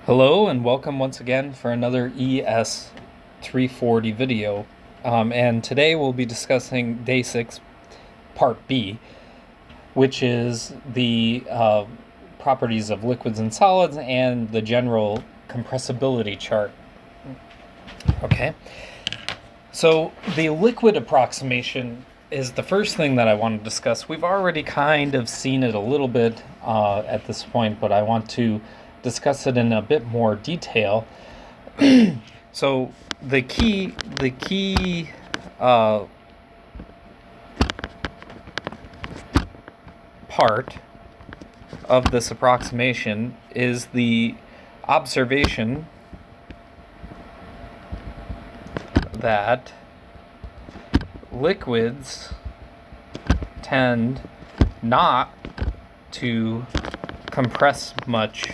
Hello and welcome once again for another ES340 video. And today we'll be discussing Day 6, Part B, which is the properties of liquids and solids and the general compressibility chart. Okay, so the liquid approximation is the first thing that I want to discuss. We've already kind of seen it a little bit at this point, but I want to discuss it in a bit more detail. So the key part of this approximation is the observation that liquids tend not to compress much.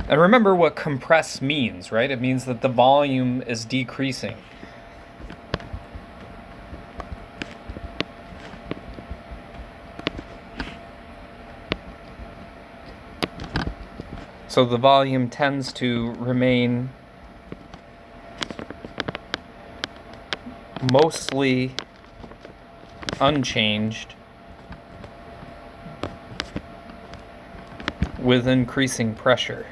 And remember what compress means, right? It means that the volume is decreasing. So the volume tends to remain mostly unchanged with increasing pressure.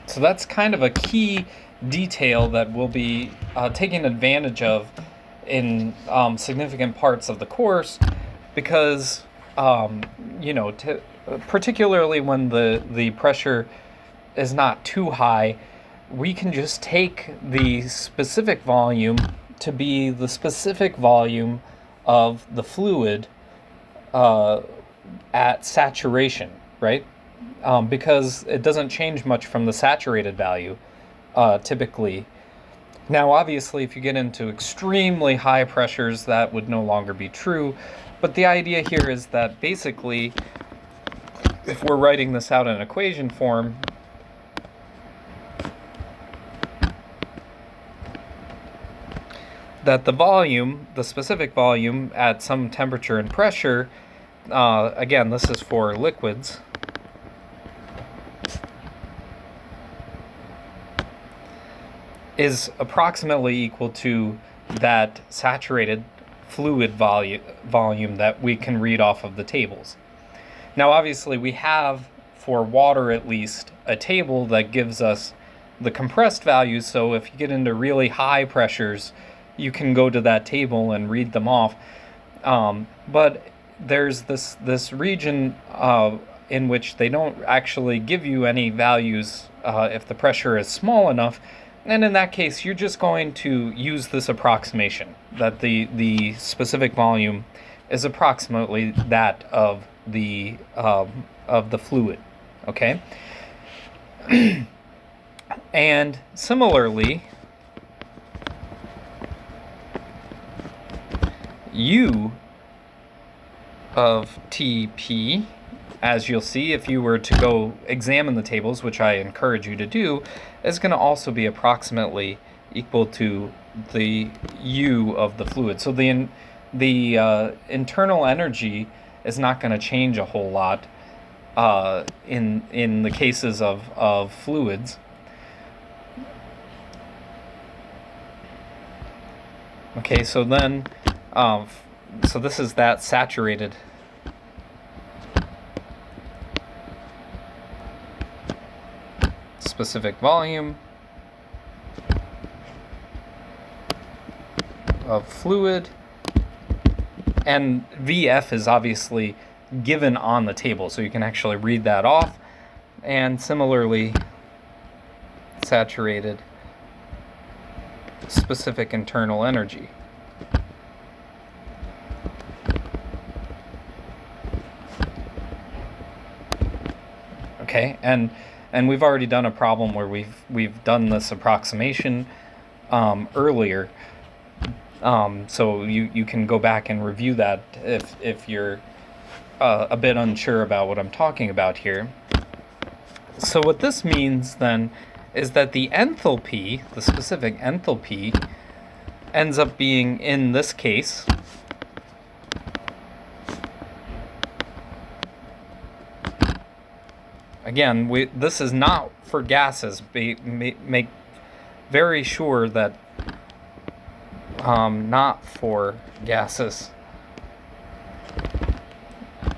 So that's kind of a key detail that we'll be taking advantage of in significant parts of the course, because particularly when the pressure is not too high, we can just take the specific volume to be the specific volume of the fluid at saturation, right? Because it doesn't change much from the saturated value, typically. Now, obviously, if you get into extremely high pressures, that would no longer be true. But the idea here is that basically, if we're writing this out in equation form, that the volume, the specific volume at some temperature and pressure, again, this is for liquids, is approximately equal to that saturated fluid volume that we can read off of the tables. Now, obviously, we have, for water at least, a table that gives us the compressed values, so if you get into really high pressures, you can go to that table and read them off. But there's this region in which they don't actually give you any values if the pressure is small enough. And in that case, you're just going to use this approximation, that the specific volume is approximately that of the fluid, okay? And similarly, U of Tp, as you'll see if you were to go examine the tables, which I encourage you to do, is going to also be approximately equal to the U of the fluid. So the internal energy is not going to change a whole lot in the cases of fluids. Okay, so then, so this is that saturated specific volume of fluid, and VF is obviously given on the table, so you can actually read that off. And similarly, saturated specific internal energy. Okay, and we've already done a problem where we've done this approximation earlier, so you can go back and review that if you're a bit unsure about what I'm talking about here. So what this means then is that the enthalpy, the specific enthalpy, ends up being, in this case, Again, this is not for gases. Make very sure that not for gases.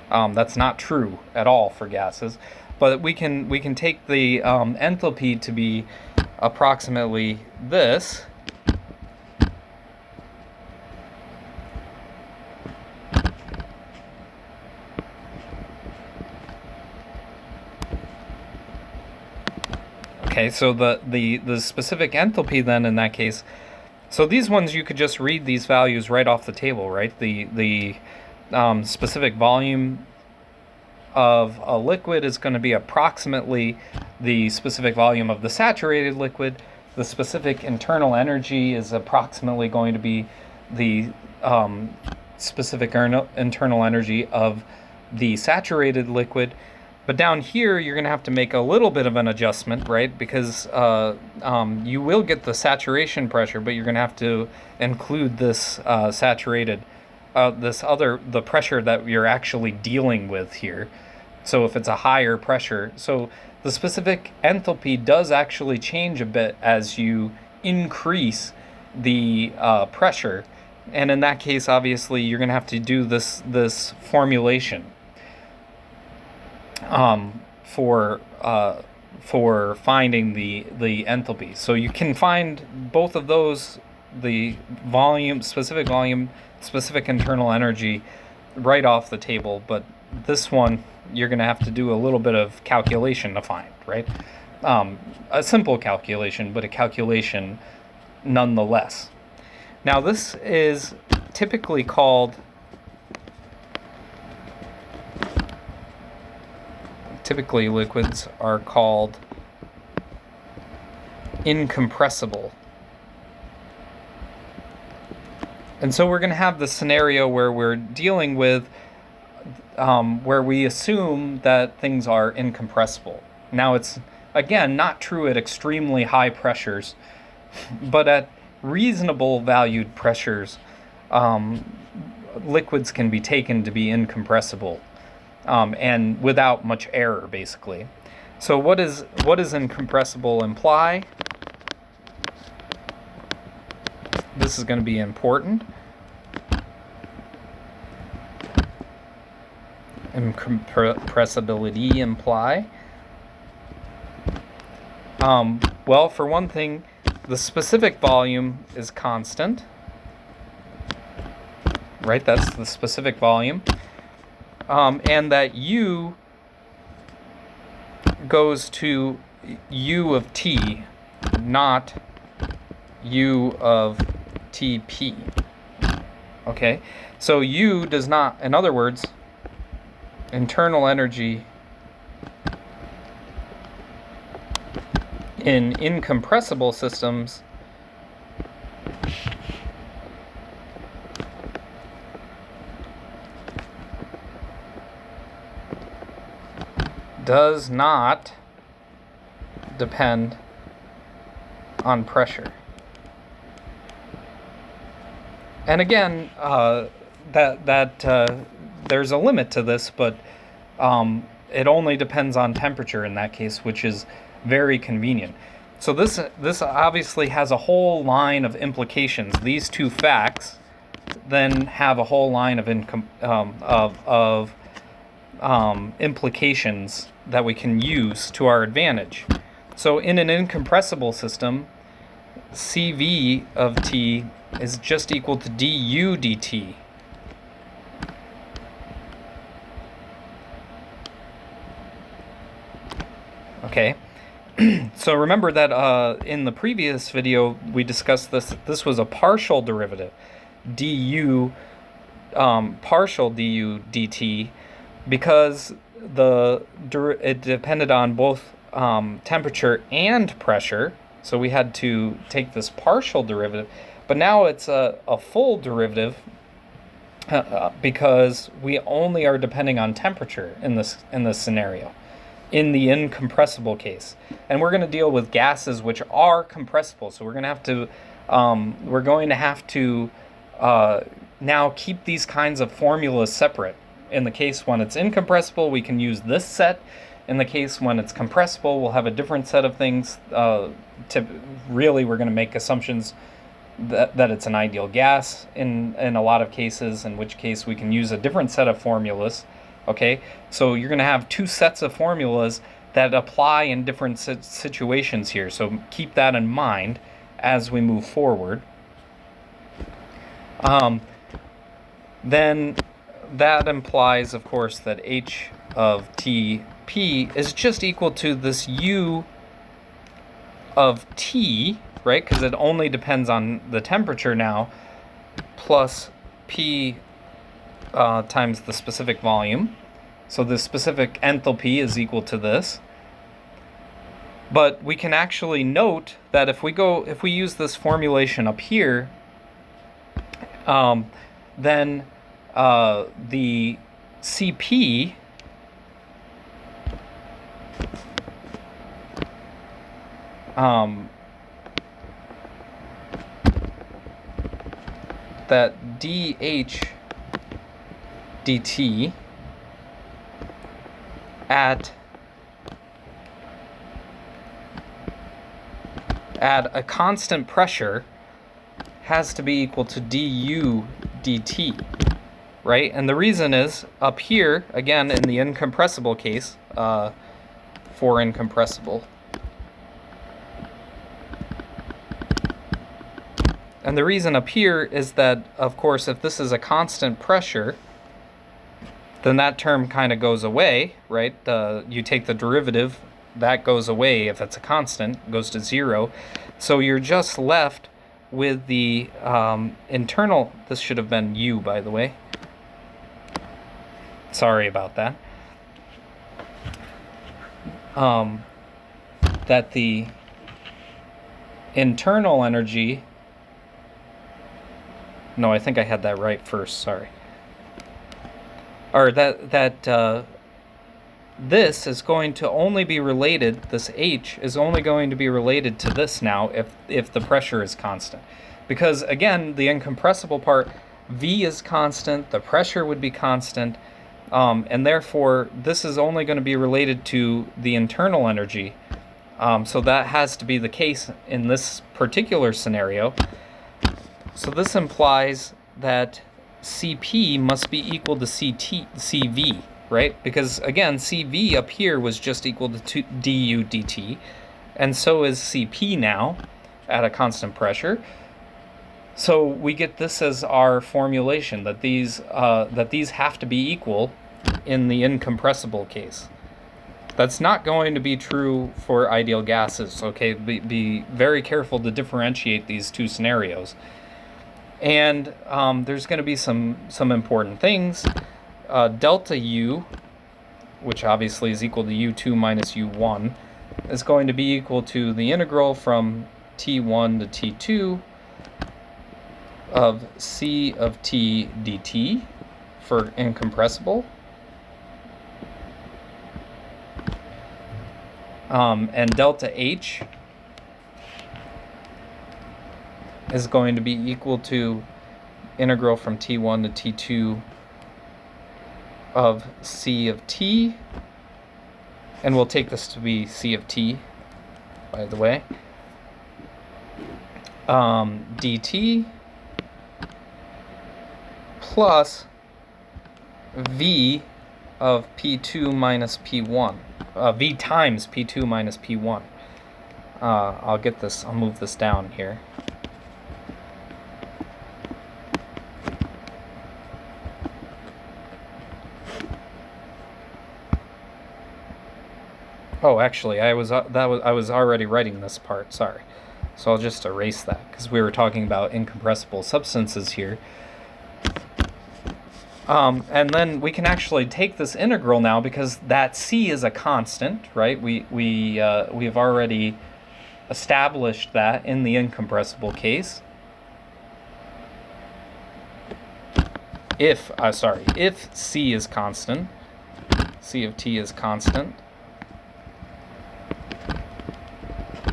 That's not true at all for gases, but we can take the enthalpy to be approximately this. Okay, so the specific enthalpy then in that case, so these ones you could just read these values right off the table, right? The specific volume of a liquid is going to be approximately the specific volume of the saturated liquid. The specific internal energy is approximately going to be the specific internal energy of the saturated liquid. But down here, you're going to have to make a little bit of an adjustment, right? Because you will get the saturation pressure, but you're going to have to include this saturated, the pressure that you're actually dealing with here. So if it's a higher pressure, so the specific enthalpy does actually change a bit as you increase the pressure. And in that case, obviously, you're going to have to do this formulation for finding the enthalpy. So you can find both of those, the volume, specific internal energy, right off the table. But this one, you're going to have to do a little bit of calculation to find, right? A simple calculation, but a calculation nonetheless. Now this is typically called liquids are called incompressible. And so we're going to have the scenario where we're dealing with where we assume that things are incompressible. Now it's, again, not true at extremely high pressures, but at reasonable valued pressures, liquids can be taken to be incompressible. And without much error, basically. So what does incompressible imply? This is going to be important. Incompressibility imply. Well, for one thing, the specific volume is constant. Right, that's the specific volume. And that U goes to U of T, not U of TP. Okay, so U does not, in other words, internal energy in incompressible systems does not depend on pressure. And again, there's a limit to this, but it only depends on temperature in that case, which is very convenient. So this obviously has a whole line of implications. These two facts then have a whole line of implications that we can use to our advantage. So in an incompressible system, CV of T is just equal to du dt. Okay, so remember that in the previous video we discussed this was a partial derivative, du partial du dt, because it depended on both temperature and pressure, so we had to take this partial derivative. But now it's a full derivative because we only are depending on temperature in this scenario, in the incompressible case. And we're going to deal with gases which are compressible, so we're going to have to now keep these kinds of formulas separate. In the case when it's incompressible, we can use this set. In the case when it's compressible, we'll have a different set of things. Really, we're going to make assumptions that it's an ideal gas in a lot of cases, in which case we can use a different set of formulas. Okay, so you're going to have two sets of formulas that apply in different situations here. So keep that in mind as we move forward. Then that implies, of course, that H of Tp is just equal to this U of T, right? Because it only depends on the temperature now, plus P times the specific volume. So the specific enthalpy is equal to this. But we can actually note that if we use this formulation up here, then the Cp that dH dt at a constant pressure has to be equal to du dt, right? And the reason is, up here, again, in the incompressible case, for incompressible, and the reason up here is that, of course, if this is a constant pressure, then that term kind of goes away, right? You take the derivative, that goes away if it's a constant, goes to 0. So you're just left with the internal, this should have been U, by the way. Sorry about that. That the internal energy, no, I think I had that right first, sorry. Or this is going to only be related, this H is only going to be related to this now if the pressure is constant. Because again, the incompressible part, V is constant, the pressure would be constant, and therefore this is only going to be related to the internal energy. So that has to be the case in this particular scenario. So this implies that Cp must be equal to Cv, right? Because again, Cv up here was just equal to du dt, and so is Cp now at a constant pressure. So we get this as our formulation, that these have to be equal in the incompressible case. That's not going to be true for ideal gases, okay? Be very careful to differentiate these two scenarios. And there's going to be some important things. Delta U, which obviously is equal to U2 minus U1, is going to be equal to the integral from T1 to T2 of C of T dt for incompressible. And delta H is going to be equal to integral from T1 to T2 of C of T, and we'll take this to be C of T, by the way, dt plus V of P2 minus P1, V times P2 minus P1. I'll move this down here. Oh, actually, I was already writing this part. Sorry, so I'll just erase that because we were talking about incompressible substances here. And then we can actually take this integral now because that C is a constant, right? We've already established that in the incompressible case. If C is constant, C of T is constant,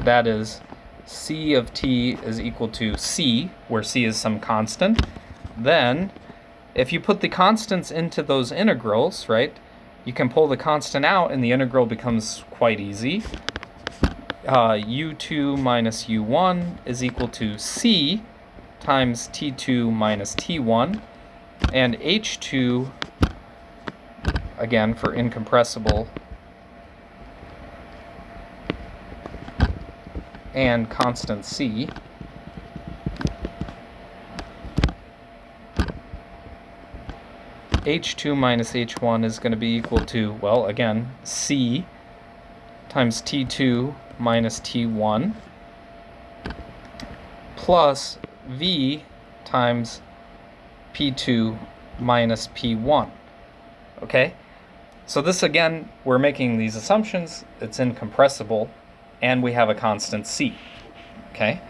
that is C of T is equal to C, where C is some constant. Then if you put the constants into those integrals, right, You can pull the constant out and the integral becomes quite easy. U2 minus U1 is equal to C times T2 minus T1, and H2, again for incompressible, and constant C, H2 minus H1 is going to be equal to, well, again, C times T2 minus T1 plus V times P2 minus P1. Okay? So this, again, we're making these assumptions. It's incompressible, and we have a constant C. Okay?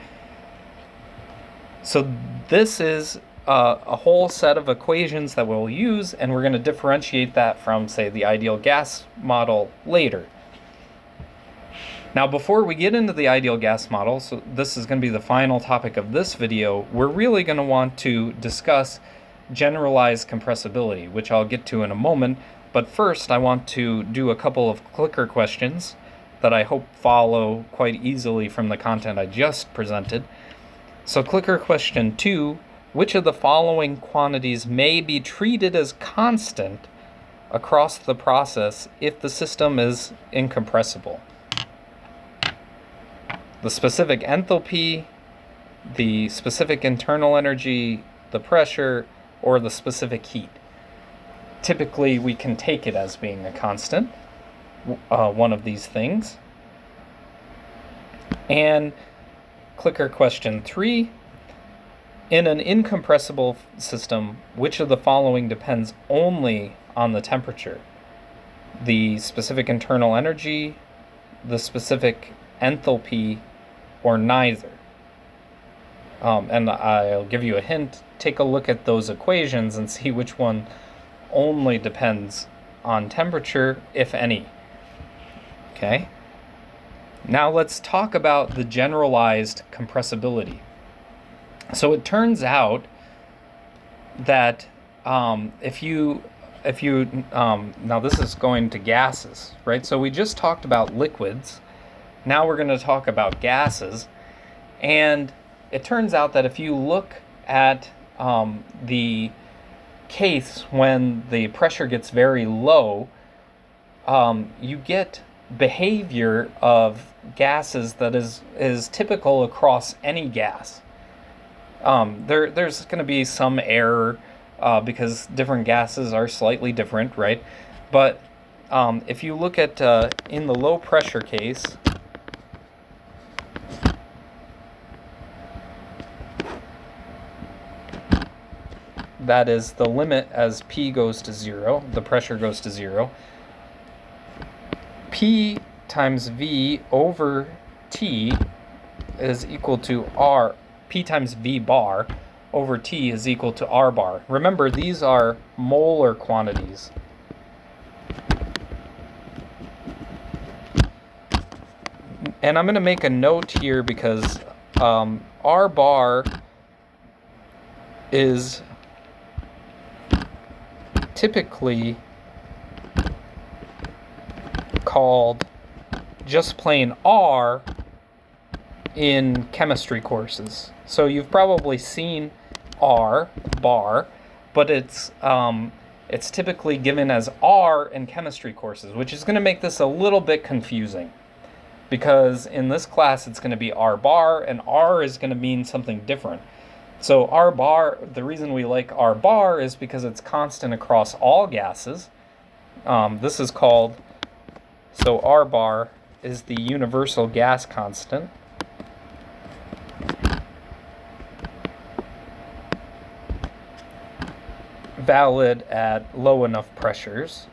So this is a whole set of equations that we'll use, and we're going to differentiate that from, say, the ideal gas model later. Now, before we get into the ideal gas model, so this is going to be the final topic of this video, we're really going to want to discuss generalized compressibility, which I'll get to in a moment. But first, I want to do a couple of clicker questions that I hope follow quite easily from the content I just presented. So clicker question 2, which of the following quantities may be treated as constant across the process if the system is incompressible? The specific enthalpy, the specific internal energy, the pressure, or the specific heat. Typically, we can take it as being a constant, one of these things. And clicker question 3, in an incompressible system, which of the following depends only on the temperature? The specific internal energy, the specific enthalpy, or neither? And I'll give you a hint. Take a look at those equations and see which one only depends on temperature, if any. Okay? Now let's talk about the generalized compressibility. So it turns out that now this is going to gases, right? So we just talked about liquids. Now we're going to talk about gases. And it turns out that if you look at the case when the pressure gets very low, you get behavior of gases that is typical across any gas. There's going to be some error because different gases are slightly different, right? But if you look at in the low pressure case, that is the limit as P goes to 0, the pressure goes to 0. P times V over T is equal to R. P times V bar over T is equal to R bar. Remember, these are molar quantities. And I'm going to make a note here because R bar is typically called just plain R in chemistry courses. So you've probably seen R bar, but it's typically given as R in chemistry courses, which is going to make this a little bit confusing because in this class it's going to be R bar, and R is going to mean something different. So R bar, the reason we like R bar is because it's constant across all gases. This is called, so R bar is the universal gas constant. Valid at low enough pressures.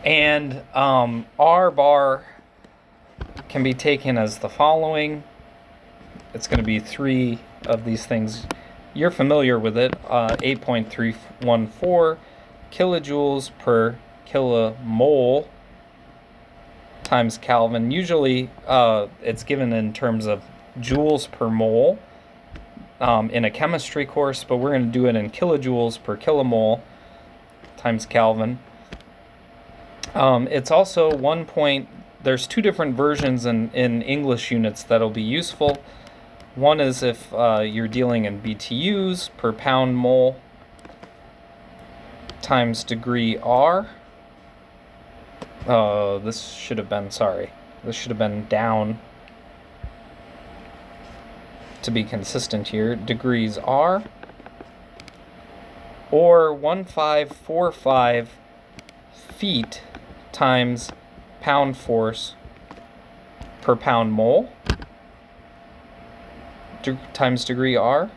And R bar can be taken as the following. It's going to be 3 of these things. You're familiar with it. 8.314 kilojoules per kilomole times Kelvin. Usually it's given in terms of joules per mole in a chemistry course, but we're going to do it in kilojoules per kilomole times Kelvin. It's also there's two different versions in English units that'll be useful. One is if you're dealing in BTUs per pound mole times degree R. This should have been down to be consistent here. Degrees R. Or 1545 feet times pound force per pound mole times degree R.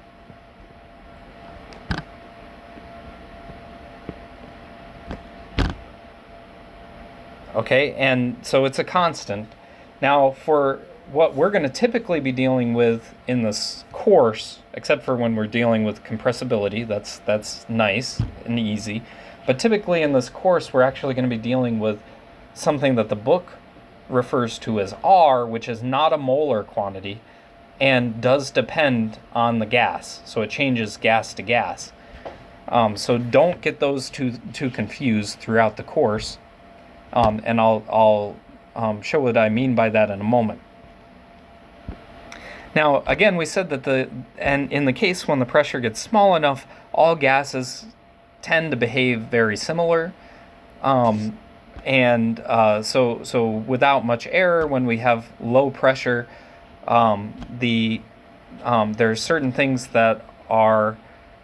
Okay, and so it's a constant. Now, for what we're going to typically be dealing with in this course, except for when we're dealing with compressibility, that's nice and easy, but typically in this course we're actually going to be dealing with something that the book refers to as R, which is not a molar quantity and does depend on the gas, so it changes gas to gas. So don't get those two confused throughout the course, and I'll show what I mean by that in a moment. Now, again, we said that in the case when the pressure gets small enough, all gases tend to behave very similar. So without much error, when we have low pressure, there's certain things that are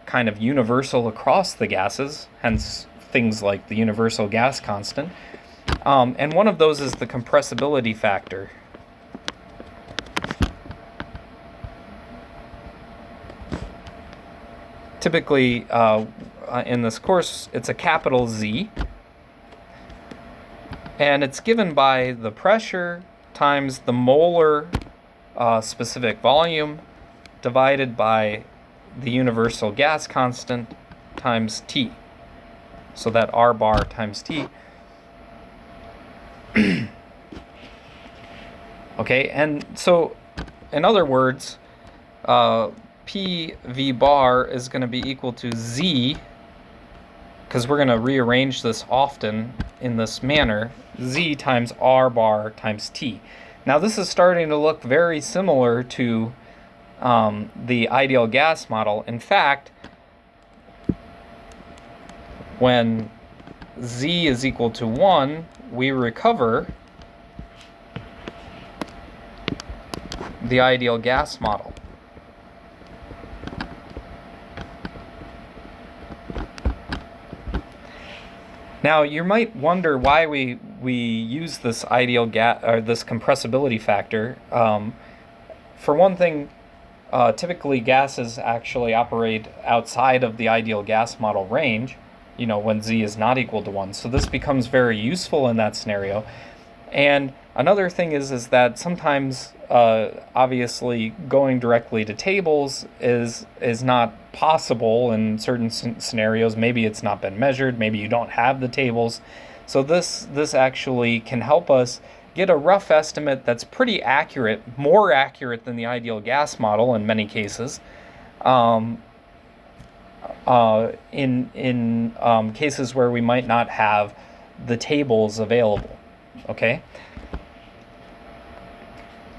kind of universal across the gases, hence things like the universal gas constant. And one of those is the compressibility factor. Typically, in this course, it's a capital Z, and it's given by the pressure times the molar specific volume divided by the universal gas constant times T. So that R bar times T. Okay, and so in other words, P V bar is going to be equal to Z, because we're going to rearrange this often in this manner, Z times R bar times T. Now this is starting to look very similar to the ideal gas model. In fact, when Z is equal to 1, we recover the ideal gas model. Now you might wonder why we use this ideal gas or this compressibility factor. For one thing, typically gases actually operate outside of the ideal gas model range, when Z is not equal to 1. So this becomes very useful in that scenario. And another thing is that sometimes, obviously, going directly to tables is not possible in certain scenarios. Maybe it's not been measured. Maybe you don't have the tables. So this actually can help us get a rough estimate that's pretty accurate, more accurate than the ideal gas model in many cases. In cases where we might not have the tables available. Okay.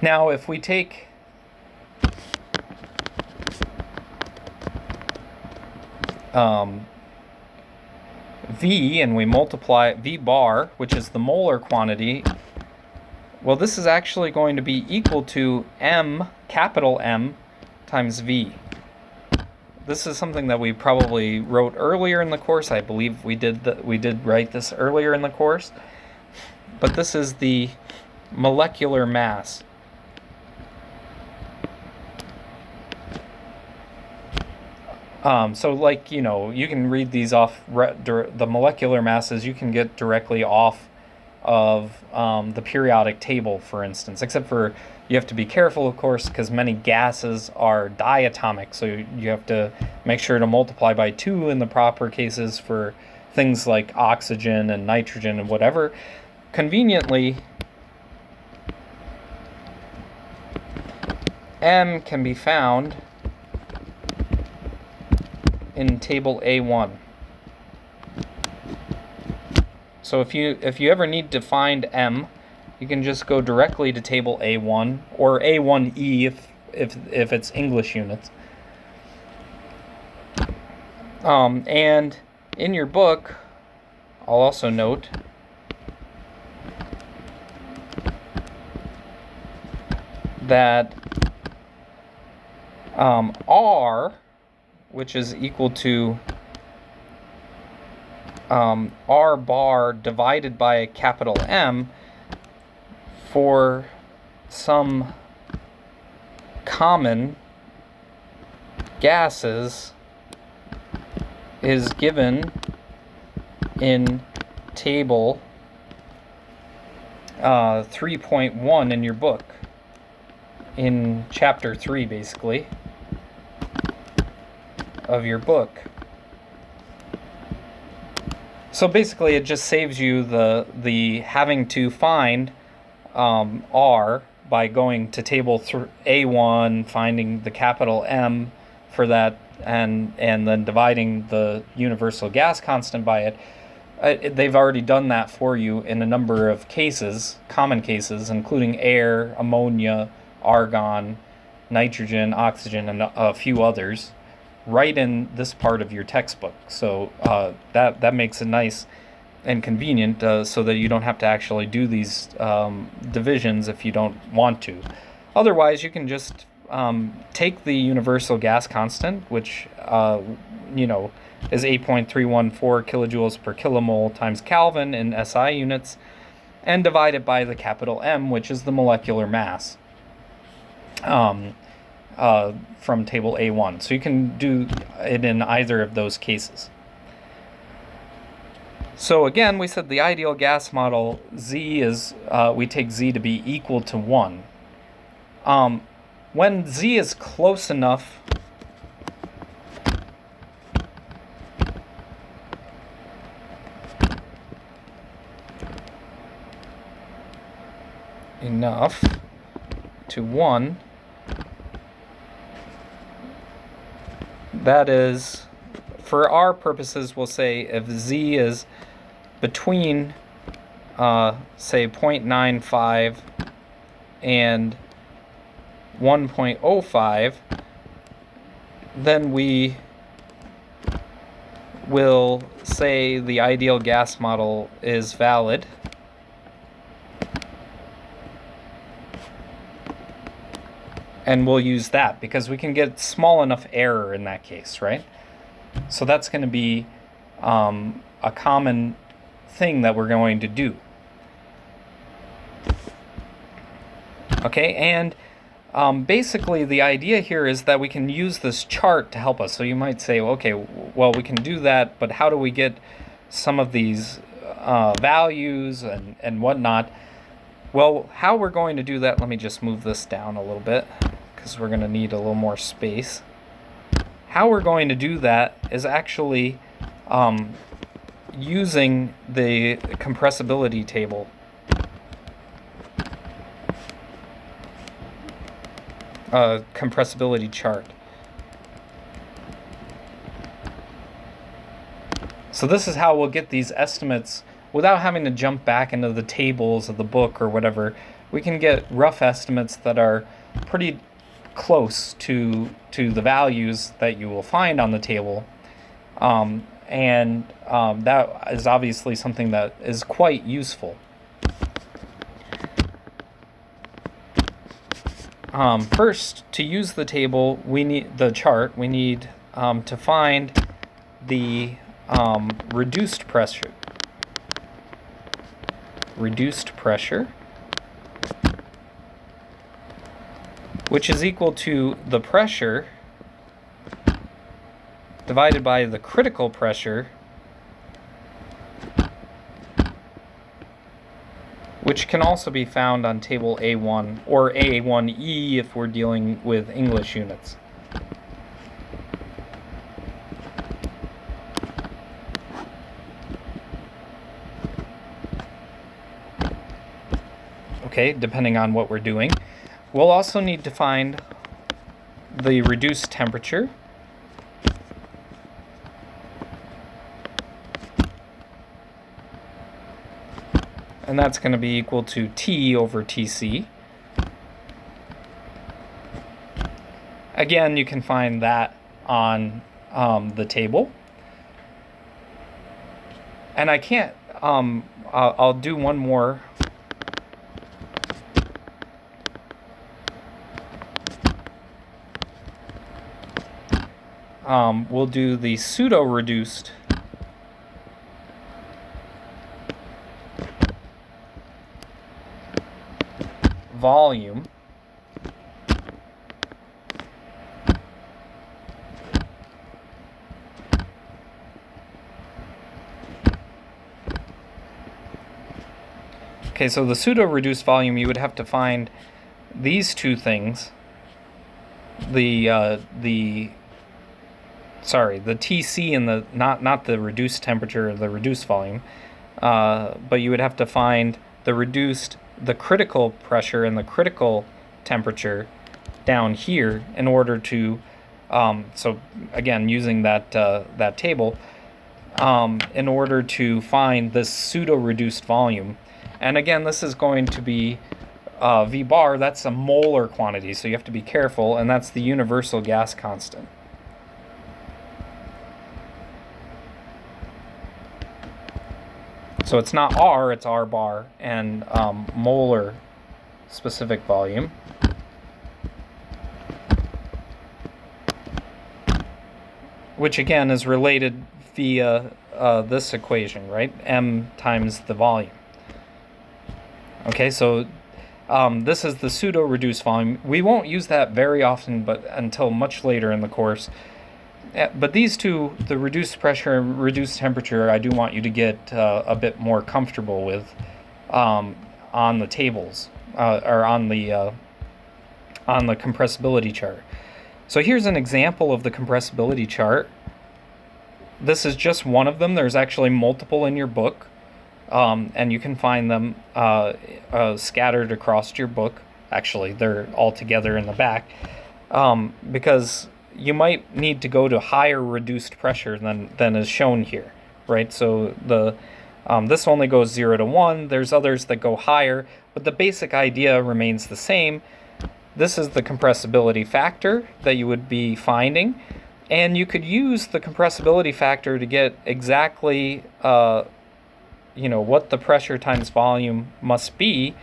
Now, if we take V and we multiply V bar, which is the molar quantity, well, this is actually going to be equal to M, capital M, times V. This is something that we probably wrote earlier in the course. I believe we did write this earlier in the course. But this is the molecular mass. So like, you can read these off, the molecular masses you can get directly off of the periodic table, for instance, except for you have to be careful, of course, because many gases are diatomic, so you have to make sure to multiply by 2 in the proper cases for things like oxygen and nitrogen and whatever. Conveniently, M can be found in table A1. So if you ever need to find M, you can just go directly to table A1 or A1E if it's English units. And in your book, I'll also note that R, which is equal to R bar divided by a capital M for some common gases is given in table 3.1 in your book, in chapter 3 basically of your book. So basically it just saves you the having to find R by going to table A1, finding the capital M for that, and then dividing the universal gas constant by it. They've already done that for you in a number of cases, common cases, including air, ammonia, argon, nitrogen, oxygen, and a few others, right in this part of your textbook. So that makes it nice and convenient, so that you don't have to actually do these divisions if you don't want to. Otherwise, you can just take the universal gas constant, which is 8.314 kilojoules per kilomole times Kelvin in SI units, and divide it by the capital M, which is the molecular mass from table A1. So you can do it in either of those cases. So again, we said the ideal gas model, Z is, we take Z to be equal to 1. When Z is close enough to 1, that is, for our purposes, we'll say if Z is between, say, 0.95 and 1.05, then we will say the ideal gas model is valid. And we'll use that because we can get small enough error in that case, right? So that's going to be a common thing that we're going to do. Okay, and basically the idea here is that we can use this chart to help us. So you might say, okay, well, we can do that, but how do we get some of these values and whatnot? Well, how we're going to do that, let me just move this down a little bit because we're going to need a little more space. How we're going to do that is actually using the compressibility table. Compressibility chart. So this is how we'll get these estimates without having to jump back into the tables of the book or whatever. We can get rough estimates that are pretty close to the values that you will find on the table. That is obviously something that is quite useful. First, to use the table, we need the chart. We need to find the reduced pressure, which is equal to the pressure divided by the critical pressure, which can also be found on table A1 or A1E if we're dealing with English units. Okay, depending on what we're doing. We'll also need to find the reduced temperature. And that's going to be equal to T over Tc. Again, you can find that on the table. And I can't, I'll do one more. We'll do the pseudo-reduced volume. Okay, so the pseudo-reduced volume, you would have to find these two things. The Tc and the not the reduced temperature, the reduced volume, but you would have to find the critical pressure and the critical temperature down here in order to, so again using that that table, in order to find this pseudo-reduced volume. And again, this is going to be V bar. That's a molar quantity, so you have to be careful, and that's the universal gas constant. So it's not R, it's R bar, and molar specific volume. Which again is related via this equation, right? M times the volume. Okay, so this is the pseudo-reduced volume. We won't use that very often, but until much later in the course. But these two, the reduced pressure and reduced temperature, I do want you to get a bit more comfortable with on the tables, or on the compressibility chart. So here's an example of the compressibility chart. This is just one of them. There's actually multiple in your book, and you can find them scattered across your book. Actually, they're all together in the back, because you might need to go to higher reduced pressure than is shown here, right? So the this only goes 0 to 1. There's others that go higher, but the basic idea remains the same. This is the compressibility factor that you would be finding, and you could use the compressibility factor to get exactly what the pressure times volume must be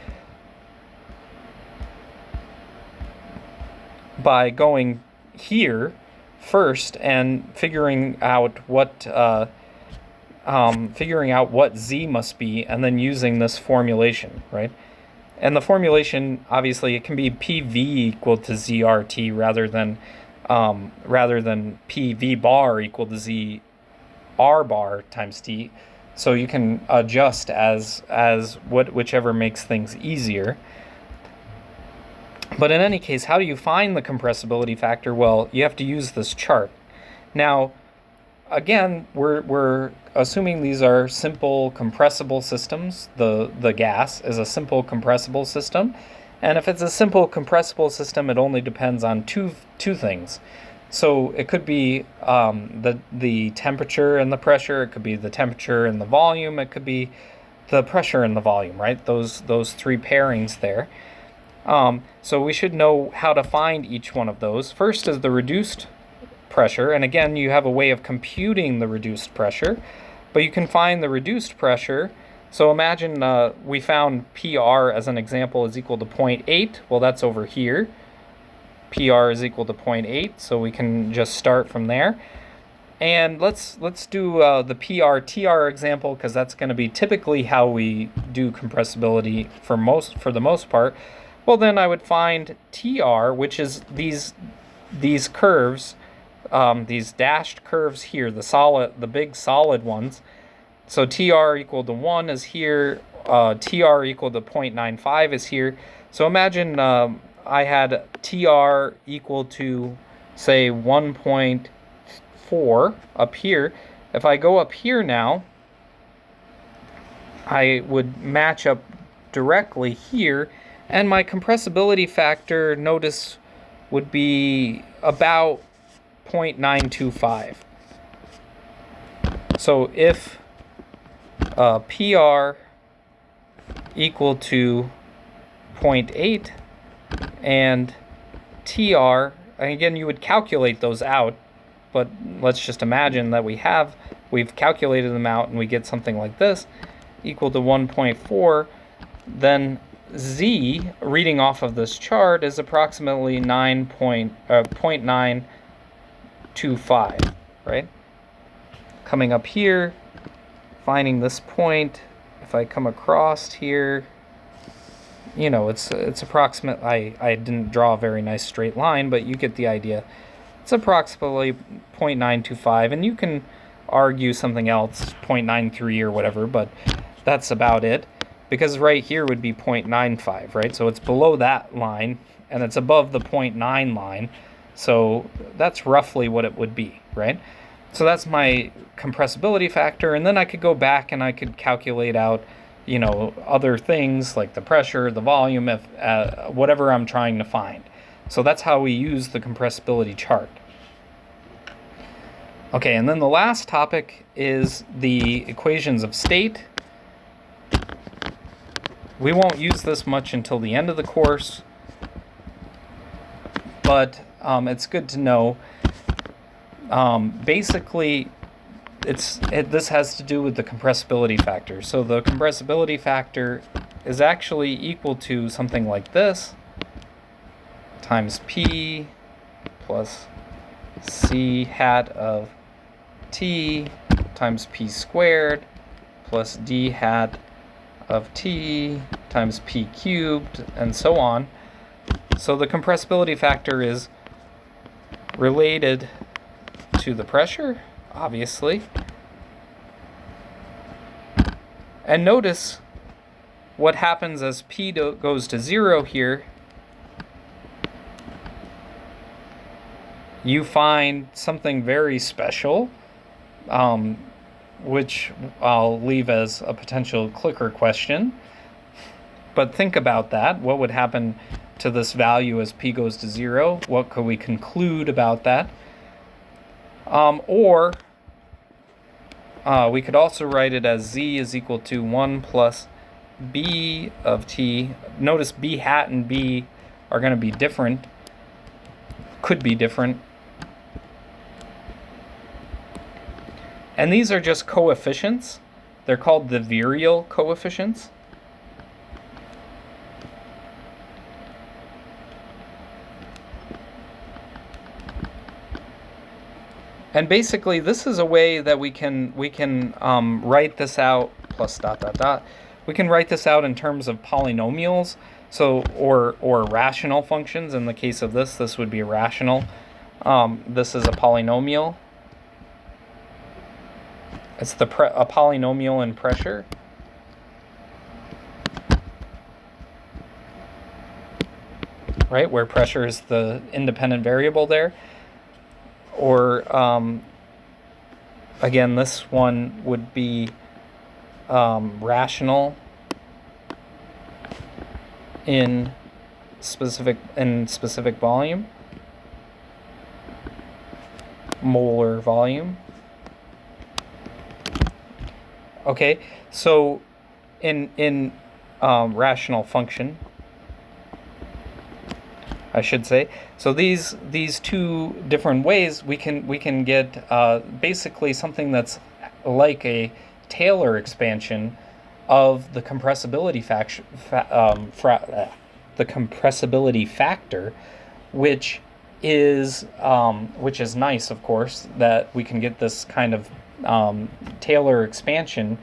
by going here first and figuring out what Z must be, and then using this formulation, right? And the formulation, obviously, it can be PV equal to ZRT rather than PV bar equal to ZR bar times T. So you can adjust as whichever makes things easier. But in any case, how do you find the compressibility factor? Well, you have to use this chart. Now, again, we're assuming these are simple compressible systems. The gas is a simple compressible system. And if it's a simple compressible system, it only depends on two things. So it could be the temperature and the pressure. It could be the temperature and the volume. It could be the pressure and the volume, right? Those three pairings there. So we should know how to find each one of those. First is the reduced pressure, and again, you have a way of computing the reduced pressure, but you can find the reduced pressure. So imagine we found PR as an example is equal to 0.8. Well, that's over here. PR is equal to 0.8, so we can just start from there. And let's do the PR-TR example, because that's going to be typically how we do compressibility for the most part. Well, then I would find TR, which is these curves, these dashed curves here, the big solid ones. So TR equal to 1 is here, TR equal to 0.95 is here. So imagine I had TR equal to, say, 1.4 up here. If I go up here now, I would match up directly here, and my compressibility factor, notice would be about 0.925. So if PR equal to 0.8 and TR, and again, you would calculate those out, but let's just imagine that we've calculated them out and we get something like this, equal to 1.4, then Z, reading off of this chart, is approximately 0.925, right? Coming up here, finding this point, if I come across here, you know, it's approximate. I didn't draw a very nice straight line, but you get the idea. It's approximately 0.925, and you can argue something else, 0.93 or whatever, but that's about it, because right here would be 0.95, right? So it's below that line, and it's above the 0.9 line, so that's roughly what it would be, right? So that's my compressibility factor, and then I could go back and I could calculate out, you know, other things like the pressure, the volume, if whatever I'm trying to find. So that's how we use the compressibility chart. Okay, and then the last topic is the equations of state. We won't use this much until the end of the course, but it's good to know. Basically, this has to do with the compressibility factor. So the compressibility factor is actually equal to something like this, times P plus C hat of T times P squared plus D hat of T times P cubed, and so on. So the compressibility factor is related to the pressure, obviously. And notice what happens as P goes to 0 here. You find something very special, which I'll leave as a potential clicker question. But think about that. What would happen to this value as P goes to 0? What could we conclude about that? Or we could also write it as Z is equal to 1 plus B of T. Notice B hat and B are going to be different, could be different. And these are just coefficients. They're called the virial coefficients. And basically, this is a way that we can write this out, plus dot dot dot. We can write this out in terms of polynomials, so or rational functions. In the case of this would be a rational. This is a polynomial. It's a polynomial in pressure. Right, where pressure is the independent variable there. Or, again, this one would be rational in specific volume, molar volume. Okay, so in rational function, I should say. So these two different ways we can get basically something that's like a Taylor expansion of the compressibility factor, which is nice, of course, that we can get this kind of Taylor expansion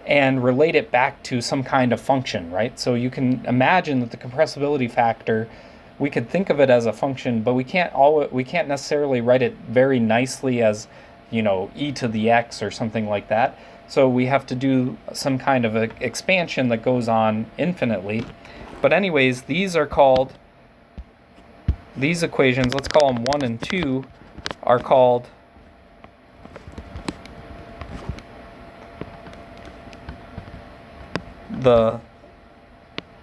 and relate it back to some kind of function, right? So you can imagine that the compressibility factor, we could think of it as a function, but we can't necessarily write it very nicely as, you know, e to the x or something like that. So we have to do some kind of a expansion that goes on infinitely. But anyways, these equations, let's call them 1 and 2, are called the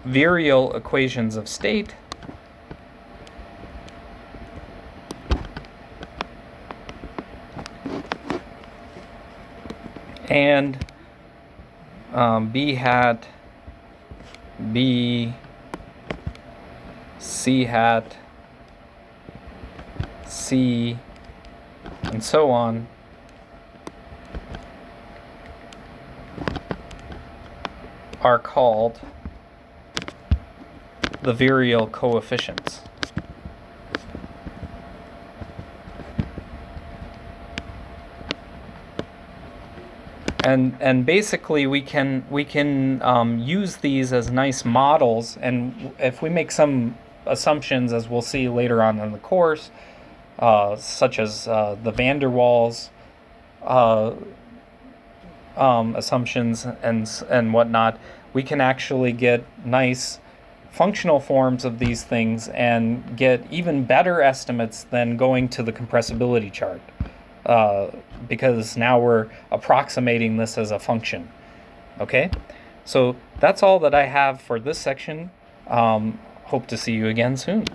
virial equations of state, and B hat, B, C hat, C, and so on are called the virial coefficients. And basically we can use these as nice models, and if we make some assumptions, as we'll see later on in the course, such as the van der Waals assumptions and whatnot, we can actually get nice functional forms of these things and get even better estimates than going to the compressibility chart, because now we're approximating this as a function. Okay, so that's all that I have for this section. Hope to see you again soon.